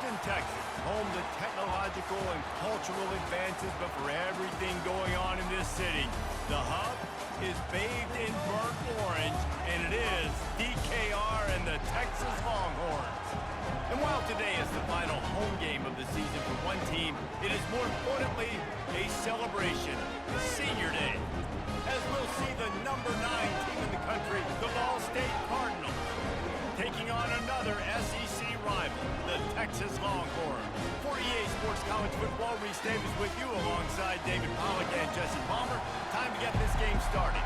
Houston, Texas, home to technological and cultural advances, but for everything going on in this city, the hub is bathed in burnt orange, and it is DKR and the Texas Longhorns. And while today is the final home game of the season for one team, it is more importantly a celebration, Senior Day, as we'll see the #9 team in the country, the Ball State Cardinals, taking on another SEC rival, the Texas Longhorns. For EA Sports College Football, Reese Davis with you alongside David Pollack and Jesse Palmer. Time to get this game started.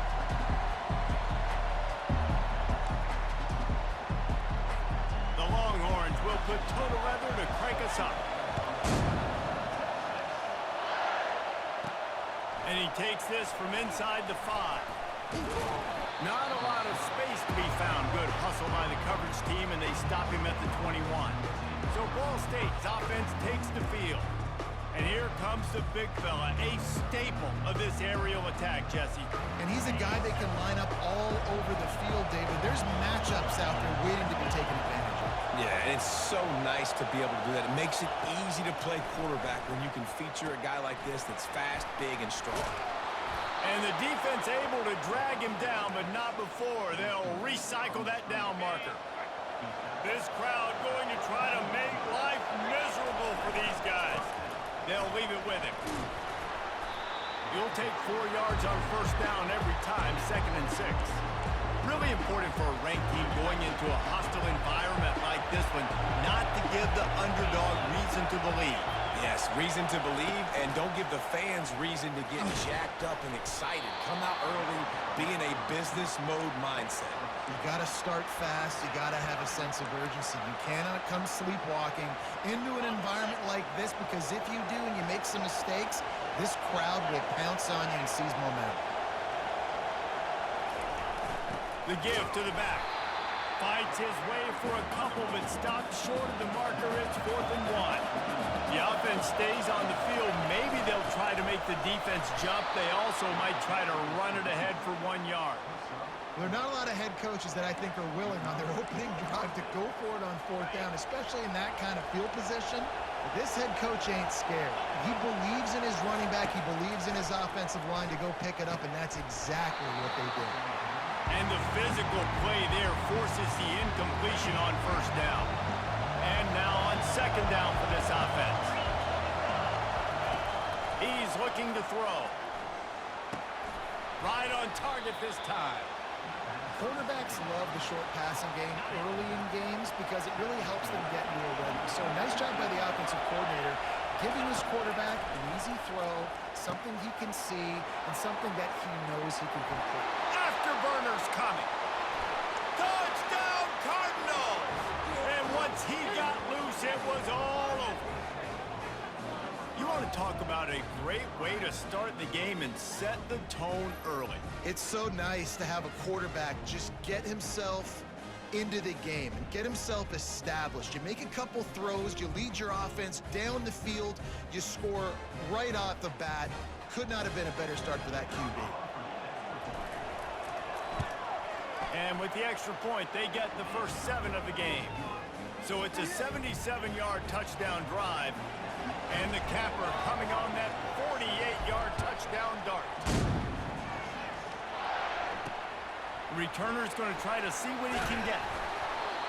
The Longhorns will put total leather to crank us up. And he takes this from inside the 5. Not a lot of space to be found. Good hustle by the coverage team, and they stop him at the 21. So Ball State's offense takes the field. And here comes the big fella, a staple of this aerial attack, Jesse. And he's a guy that can line up all over the field, David. There's matchups out there waiting to be taken advantage of. Yeah, and it's so nice to be able to do that. It makes it easy to play quarterback when you can feature a guy like this that's fast, big, and strong. And the defense able to drag him down, but not before they'll recycle that down marker. This crowd going to try to make life miserable for these guys. They'll leave it with him. You'll take 4 yards on first down every time, 2nd and 6. Really important for a ranked team going into a hostile environment like this one, not to give the underdog reason to believe. Yes, reason to believe, and don't give the fans reason to get jacked up and excited. Come out early, be in a business mode mindset. You got to start fast. You got to have a sense of urgency. You cannot come sleepwalking into an environment like this, because if you do and you make some mistakes, this crowd will pounce on you and seize momentum. The give to the back. Fights his way for a couple, but stopped short of the marker. It's 4th and 1. The offense stays on the field. Maybe they'll try to make the defense jump. They also might try to run it ahead for 1 yard. There are not a lot of head coaches that I think are willing on their opening drive to go for it on 4th down, especially in that kind of field position. But this head coach ain't scared. He believes in his running back. He believes in his offensive line to go pick it up, and that's exactly what they did. And the physical play there forces the incompletion on first down. And now on 2nd down for this offense. He's looking to throw. Right on target this time. Quarterbacks love the short passing game early in games because it really helps them get into a rhythm. So nice job by the offensive coordinator, giving his quarterback an easy throw, something he can see, and something that he knows he can complete. Afterburners coming. Touchdown Cardinals! And once he got loose, it was all over. You want to talk about a great way to start the game and set the tone early. It's so nice to have a quarterback just get himself into the game and get himself established. You make a couple throws, you lead your offense down the field, you score right off the bat. Could not have been a better start for that QB. And with the extra point, they get the first 7 of the game. So it's a 77-yard touchdown drive. And the capper coming on that 48-yard touchdown dart. The returner's going to try to see what he can get.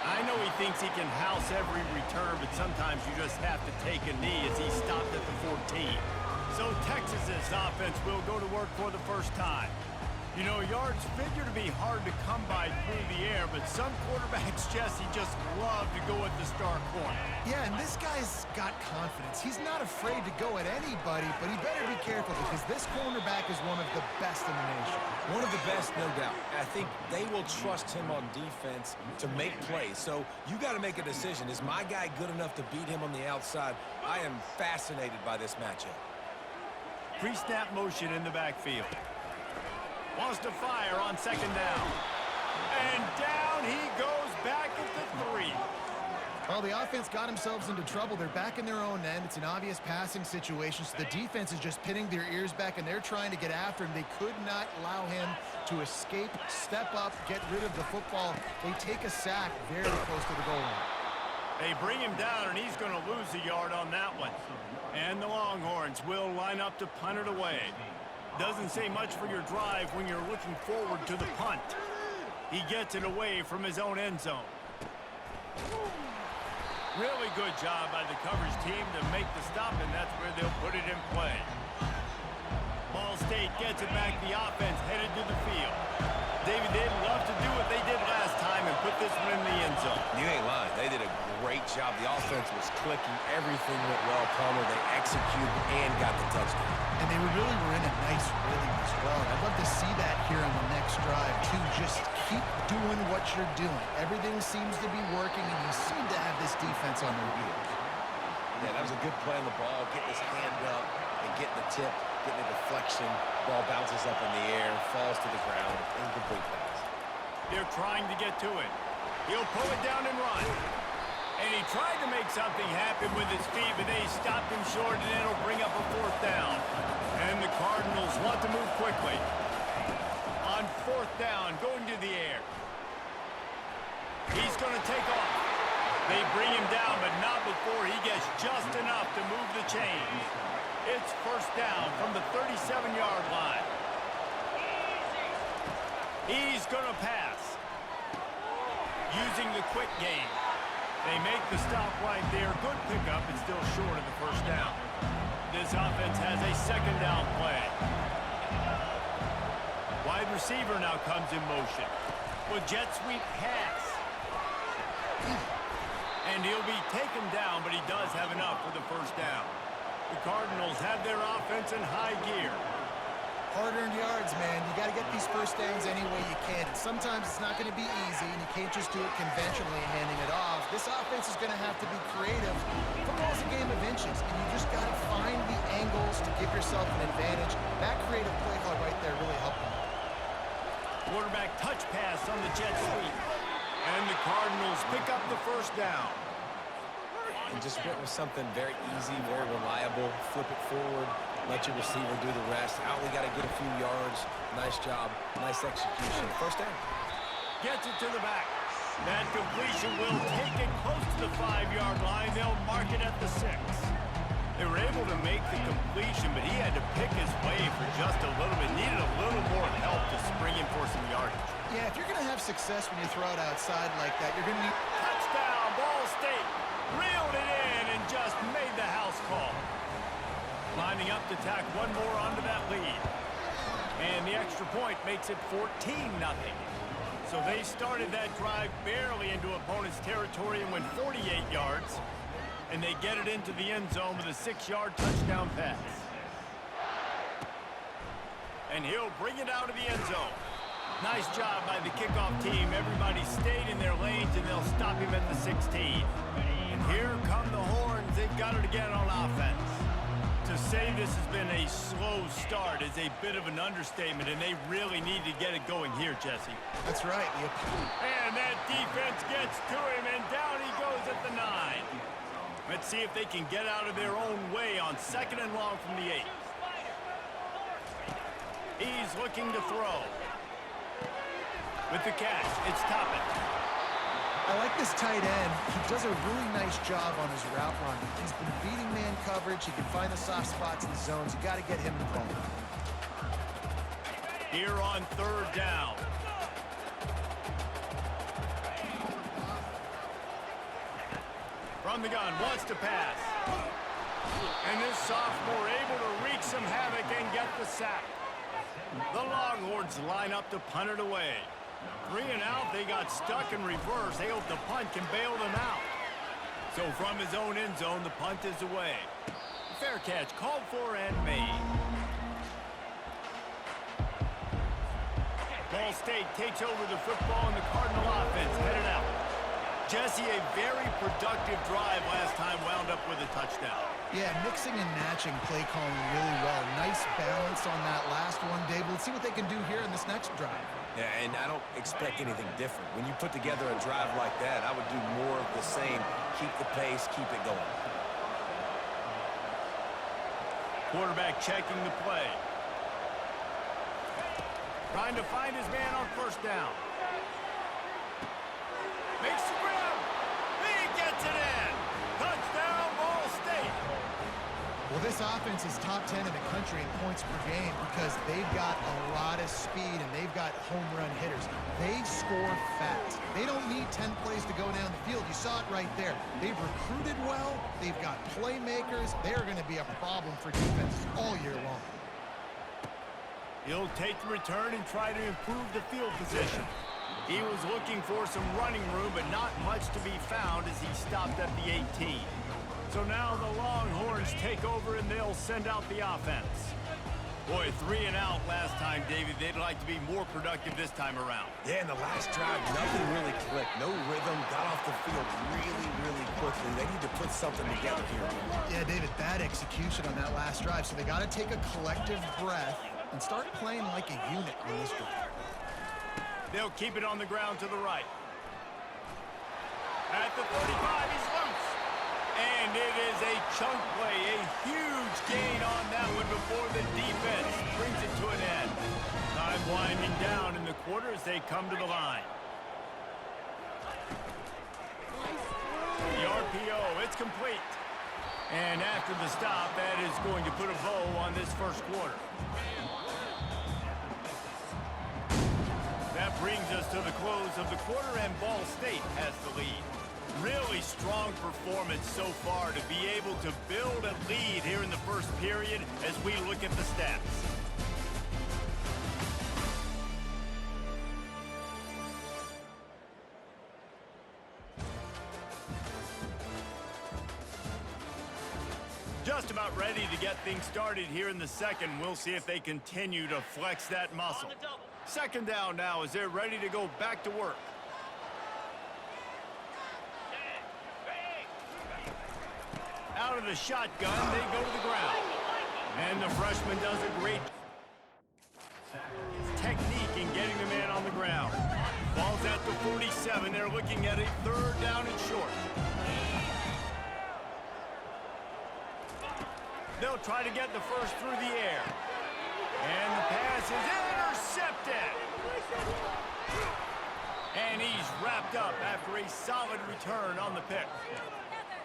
I know he thinks he can house every return, but sometimes you just have to take a knee as he stopped at the 14. So Texas's offense will go to work for the first time. You know, yards figure to be hard to come by through the air, but some quarterbacks, Jesse, just love to go at the star corner. Yeah, and this guy's got confidence. He's not afraid to go at anybody, but he better be careful because this cornerback is one of the best in the nation. One of the best, no doubt. I think they will trust him on defense to make plays. So you got to make a decision. Is my guy good enough to beat him on the outside? I am fascinated by this matchup. Pre-snap motion in the backfield. Wants to fire on 2nd down. And down he goes back at the 3. Well, the offense got themselves into trouble. They're back in their own end. It's an obvious passing situation, so the defense is just pinning their ears back, and they're trying to get after him. They could not allow him to escape, step up, get rid of the football. They take a sack very close to the goal line. They bring him down, and he's going to lose a yard on that one. And the Longhorns will line up to punt it away. Doesn't say much for your drive when you're looking forward to the punt. He gets it away from his own end zone. Really good job by the coverage team to make the stop, and that's where they'll put it in play. Ball State gets it back. The offense headed to the field. David, they'd love to do what they did last time and put this one in the end zone. You ain't lying. They did a great job. The offense was clicking. Everything went well, Palmer. They executed and got the touchdown. And they really were in a nice rhythm as well. I'd love to see that here on the next drive, too. Just keep doing what you're doing. Everything seems to be working, and you seem to have this defense on their heels. Yeah, that was a good play on the ball. Getting his hand up and getting the tip, getting a deflection. Ball bounces up in the air, falls to the ground. Incomplete pass. They're trying to get to it. He'll pull it down and run. And he tried to make something happen with his feet, but they stopped him short, and it'll bring up a 4th down. And the Cardinals want to move quickly. On 4th down, going to the air. He's going to take off. They bring him down, but not before he gets just enough to move the chains. It's 1st down from the 37-yard line. He's going to pass. Using the quick game. They make the stop right there. Good pickup, and still short of the 1st down. This offense has a 2nd down play. Wide receiver now comes in motion. With jet sweep pass. And he'll be taken down, but he does have enough for the 1st down. The Cardinals have their offense in high gear. Hard-earned yards, man. You got to get these 1st downs any way you can. And sometimes it's not going to be easy, and you can't just do it conventionally handing it off. This offense is going to have to be creative. Football's a game of inches, and you just got to find the angles to give yourself an advantage. That creative play call right there really helped them. Quarterback touch pass on the jet sweep. And the Cardinals pick up the 1st down. And just went with something very easy, very reliable. Flip it forward. Let your receiver do the rest. Out, we got to get a few yards. Nice job. Nice execution. 1st down. Gets it to the back. That completion will take it close to the 5-yard line. They'll mark it at the 6. They were able to make the completion, but he had to pick his way for just a little bit. Needed a little more help to spring in for some yardage. Yeah, if you're going to have success when you throw it outside like that, you're going to need... Touchdown, Ball State. Reeled it in and just made the house call. Lining up to tack one more onto that lead. And the extra point makes it 14-0. So they started that drive barely into opponent's territory and went 48 yards. And they get it into the end zone with a 6-yard touchdown pass. And he'll bring it out of the end zone. Nice job by the kickoff team. Everybody stayed in their lanes, and they'll stop him at the 16. And here come the Horns. They've got it again on offense. To say this has been a slow start is a bit of an understatement, and they really need to get it going here, Jesse. That's right. And that defense gets to him, and down he goes at the 9. Let's see if they can get out of their own way on 2nd and long from the 8. He's looking to throw. With the catch, it's Toppin. I like this tight end. He does a really nice job on his route run. He's been beating man coverage. He can find the soft spots in the zones. You got to get him involved. Here on 3rd down. From the gun, wants to pass. And this sophomore able to wreak some havoc and get the sack. The Longhorns line up to punt it away. 3 and out, they got stuck in reverse. They hope the punt can bail them out. So from his own end zone, the punt is away. Fair catch called for and made. Ball State takes over the football, and the Cardinal offense headed out. Jesse, a very productive drive last time, wound up with a touchdown. Yeah, mixing and matching play calling really well. Nice balance on that last one, Dave. Let's see what they can do here in this next drive. Yeah, and I don't expect anything different. When you put together a drive like that, I would do more of the same. Keep the pace, keep it going. Quarterback checking the play. Trying to find his man on 1st down. Makes the grab. He gets it in. This offense is top 10 in the country in points per game because they've got a lot of speed and they've got home run hitters. They score fast. They don't need 10 plays to go down the field. You saw it right there. They've recruited well. They've got playmakers. They're going to be a problem for defenses all year long. He'll take the return and try to improve the field position. He was looking for some running room, but not much to be found as he stopped at the 18. So now the Longhorns take over and they'll send out the offense. Boy, 3 and out last time, David. They'd like to be more productive this time around. Yeah, in the last drive, nothing really clicked. No rhythm, got off the field really quickly. They need to put something together here. Yeah, David, bad execution on that last drive. So they got to take a collective breath and start playing like a unit on this drive. They'll keep it on the ground to the right. At the 35, he's loose. And it is a chunk play, a huge gain on that one before the defense brings it to an end. Time winding down in the quarter as they come to the line. The RPO, it's complete. And after the stop, that is going to put a bow on this first quarter. That brings us to the close of the quarter, and Ball State has the lead. Really strong performance so far to be able to build a lead here in the first period as we look at the stats. Just about ready to get things started here in the second. We'll see if they continue to flex that muscle. Second down now as they're ready to go back to work. Out of the shotgun, they go to the ground. And the freshman does a great technique in getting the man on the ground. Ball's at the 47. They're looking at a third down and short. They'll try to get the first through the air. And the pass is intercepted. And he's wrapped up after a solid return on the pick.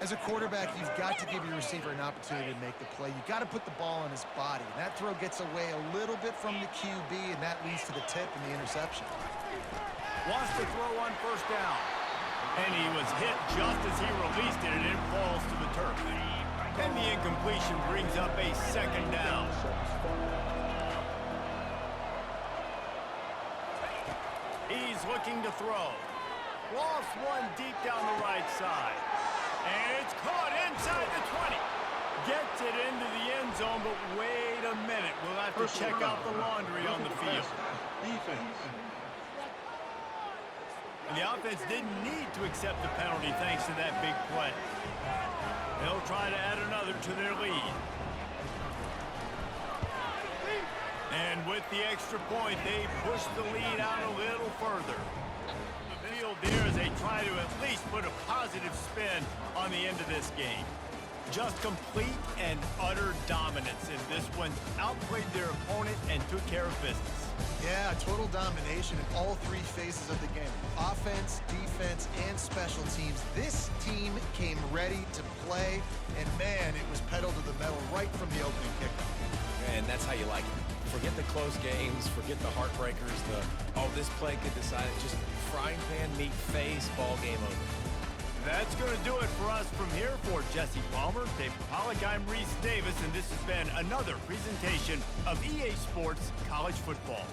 As a quarterback, you've got to give your receiver an opportunity to make the play. You've got to put the ball on his body. And that throw gets away a little bit from the QB, and that leads to the tip and the interception. Wants to throw on first down. And he was hit just as he released it, and it falls to the turf. And the incompletion brings up a second down. He's looking to throw. Lost one deep down the right side. And it's caught inside the 20. Gets it into the end zone, but wait a minute. We'll have to check out the laundry on the field. Defense. And the offense didn't need to accept the penalty thanks to that big play. They'll try to add another to their lead. And with the extra point, they push the lead out a little further. There as they try to at least put a positive spin on the end of this game. Just complete and utter dominance in this one. Outplayed their opponent and took care of business. Yeah, total domination in all 3 phases of the game. Offense, defense, and special teams. This team came ready to play, and man, it was pedal to the metal right from the opening kickoff. And that's how you like it. Forget the close games, forget the heartbreakers, this play could decide it. Just frying pan meet face, ball game over. That's going to do it for us from here. For Jesse Palmer, Dave Pollock, I'm Reese Davis, and this has been another presentation of EA Sports College Football.